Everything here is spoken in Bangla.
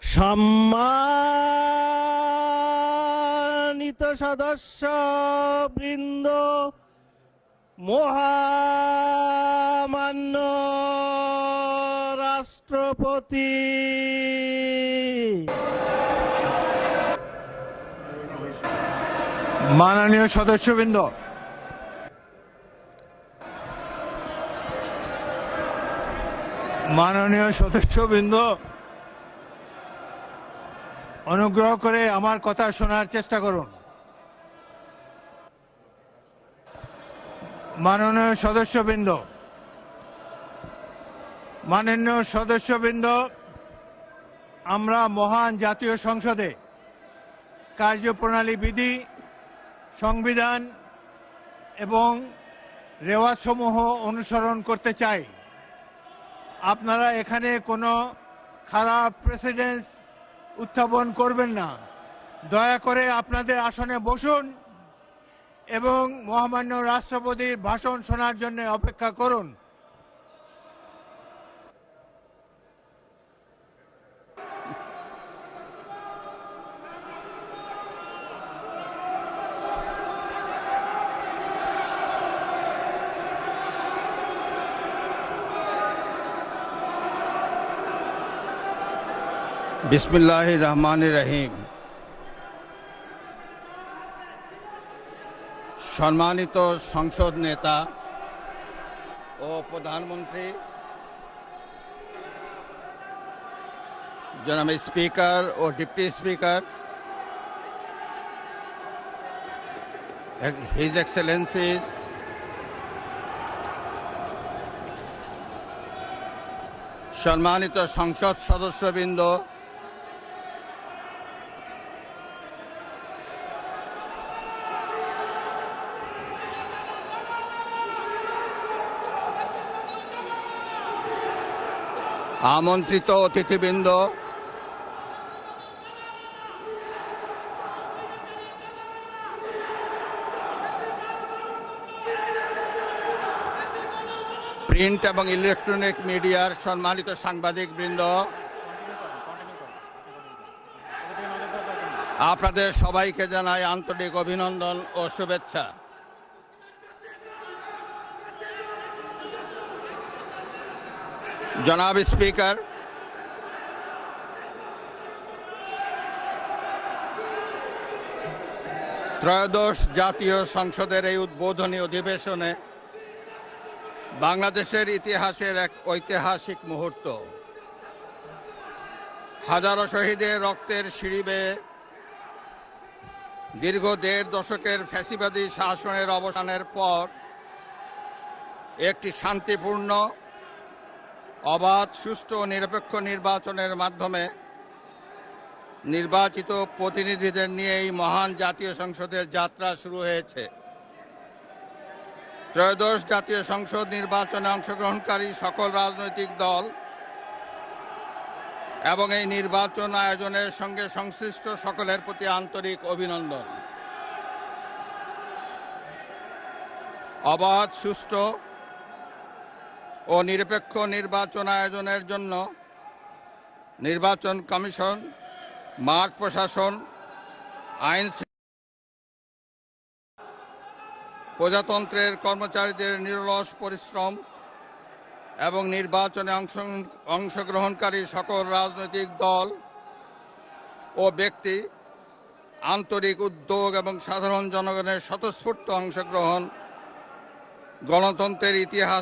সম্মানিত সদস্য বৃন্দ, মহামান্য রাষ্ট্রপতি, মাননীয় সদস্যবৃন্দ, অনুগ্রহ করে আমার কথা শোনার চেষ্টা করুন। মাননীয় সদস্যবৃন্দ, আমরা মহান জাতীয় সংসদে কার্যপ্রণালী বিধি, সংবিধান এবং রেওয়াজসমূহ অনুসরণ করতে চাই। আপনারা এখানে কোনো খারাপ প্রেসিডেন্স উত্থাপন করবেন না। দয়া করে আপনাদের আসনে বসুন এবং মহামান্য রাষ্ট্রপতির ভাষণ শোনার জন্য অপেক্ষা করুন। বিসমিল্লাহির রহমানির রহিম। সম্মানিত সংসদ নেতা ও প্রধানমন্ত্রী, জনাব স্পিকার ও ডিপ্টি স্পিকার, হিজ এক্সেলেন্সিস, সম্মানিত সংসদ সদস্যবৃন্দ, আমন্ত্রিত অতিথিবৃন্দ, প্রিন্ট এবং ইলেকট্রনিক মিডিয়ার সম্মানিত সাংবাদিকবৃন্দ, আপনাদের সবাইকে জানাই আন্তরিক অভিনন্দন ও শুভেচ্ছা। জনাব স্পিকার, ত্রয়োদশ জাতীয় সংসদের এই উদ্বোধনী অধিবেশনে বাংলাদেশের ইতিহাসের এক ঐতিহাসিক মুহূর্ত। হাজারো শহীদের রক্তের সিঁড়ি বেয়ে দীর্ঘ ১.৫ দশকের ফ্যাসিবাদী শাসনের অবসানের পর একটি শান্তিপূর্ণ, অবাধ, সুষ্ঠু ও নিরপেক্ষ নির্বাচনের মাধ্যমে নির্বাচিত প্রতিনিধিদের নিয়ে এই মহান জাতীয় সংসদের যাত্রা শুরু হয়েছে। ত্রয়োদশ জাতীয় সংসদ নির্বাচনে অংশগ্রহণকারী সকল রাজনৈতিক দল এবং এই নির্বাচন আয়োজনের সঙ্গে সংশ্লিষ্ট সকলের প্রতি আন্তরিক অভিনন্দন। অবাধ, সুষ্ঠু ও নিরপেক্ষ নির্বাচন আয়োজনের জন্য নির্বাচন কমিশন, মাঠ প্রশাসন, আইন, প্রজাতন্ত্রের কর্মচারীদের নিরলস পরিশ্রম এবং নির্বাচনে অংশগ্রহণকারী সকল রাজনৈতিক দল ও ব্যক্তি, আন্তরিক উদ্যোগ এবং সাধারণ জনগণের স্বতঃস্ফূর্ত অংশগ্রহণ গণতন্ত্রের ইতিহাস